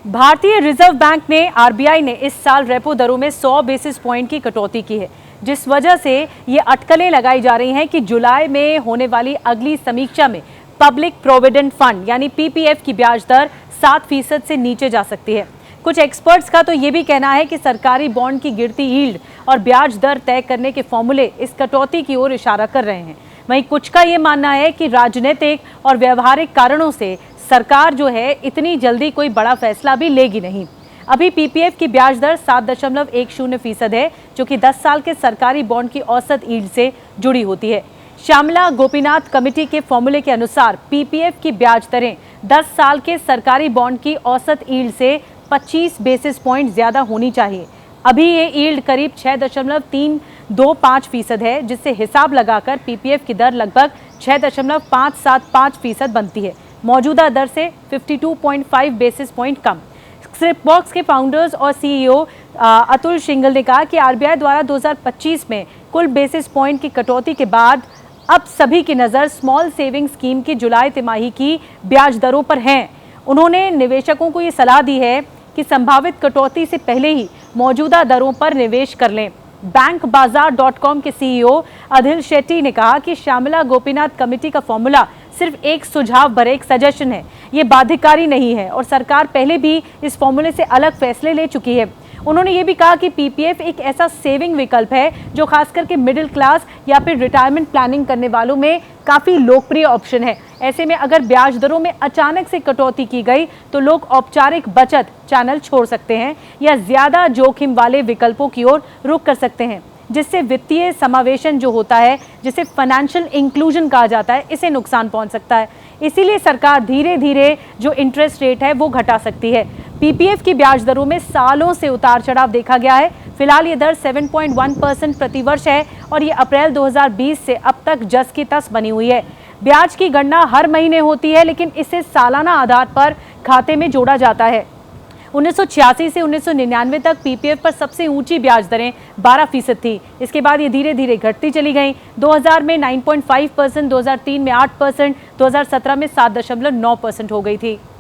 भारतीय reserve bank ने RBI ने इस साल रेपो दरों में 100 बेसिस पॉइंट की कटौती की है, जिस वजह से ये अटकलें लगाई जा रही हैं कि जुलाई में होने वाली अगली समीक्षा में पब्लिक प्रोविडेंट फंड यानी पीपीएफ की ब्याज दर 7% से नीचे जा सकती है। कुछ एक्सपर्ट्स का तो ये भी कहना है कि सरकारी बॉन्ड की गिरती यील्ड और ब्याज दर तय करने के फॉर्मूले इस कटौती की ओर इशारा कर रहे हैं। वहीं कुछ का ये मानना है कि राजनीतिक और व्यवहारिक कारणों से सरकार जो है इतनी जल्दी कोई बड़ा फैसला भी लेगी नहीं। अभी पीपीएफ की ब्याज दर 7.10% है, जो कि 10 साल के सरकारी बॉन्ड की औसत यील्ड से जुड़ी होती है। श्यामला गोपीनाथ कमेटी के फॉर्मूले के अनुसार पीपीएफ की ब्याज दरें 10 साल के सरकारी बॉन्ड की औसत यील्ड से 25 बेसिस पॉइंट ज्यादा होनी चाहिए। अभी ये यील्ड करीब 6.325% है, जिससे हिसाब लगाकर पीपीएफ की दर लगभग 6.575% बनती है, मौजूदा दर से 52.5 बेसिस पॉइंट कम। स्क्रिप्टबॉक्स के फाउंडर्स और सीईओ अतुल शिंगल ने कहा कि आरबीआई द्वारा 2025 में कुल बेसिस पॉइंट की कटौती के बाद अब सभी की नज़र स्मॉल सेविंग स्कीम की जुलाई तिमाही की ब्याज दरों पर है। उन्होंने निवेशकों को ये सलाह दी है कि संभावित कटौती से पहले ही मौजूदा दरों पर निवेश कर लें। बैंकबाजार.com के सीईओ अदिल शेट्टी ने कहा कि श्यामला गोपीनाथ कमेटी का फॉर्मूला सिर्फ एक सुझाव भरे एक सजेशन है, ये बाध्यकारी नहीं है और सरकार पहले भी इस फॉर्मूले से अलग फैसले ले चुकी है। उन्होंने ये भी कहा कि पीपीएफ एक ऐसा सेविंग विकल्प है जो खास करके मिडिल क्लास या फिर रिटायरमेंट प्लानिंग करने वालों में काफ़ी लोकप्रिय ऑप्शन है। ऐसे में अगर ब्याज दरों में अचानक से कटौती की गई तो लोग औपचारिक बचत चैनल छोड़ सकते हैं या ज़्यादा जोखिम वाले विकल्पों की ओर रुख कर सकते हैं, जिससे वित्तीय समावेशन जो होता है, जिसे फाइनेंशियल इंक्लूजन कहा जाता है, इसे नुकसान पहुंच सकता है। इसीलिए सरकार धीरे धीरे जो इंटरेस्ट रेट है वो घटा सकती है। पीपीएफ की ब्याज दरों में सालों से उतार चढ़ाव देखा गया है। फिलहाल ये दर 7.1% प्रतिवर्ष है और ये अप्रैल 2020 से अब तक जस की तस बनी हुई है। ब्याज की गणना हर महीने होती है, लेकिन इसे सालाना आधार पर खाते में जोड़ा जाता है। 1986 से 1999 तक पीपीएफ पर सबसे ऊंची ब्याज दरें 12% थी। इसके बाद ये धीरे धीरे घटती चली गई। 2000 में 9.5%, 2003 में 8%, 2017 में 7.9% हो गई थी।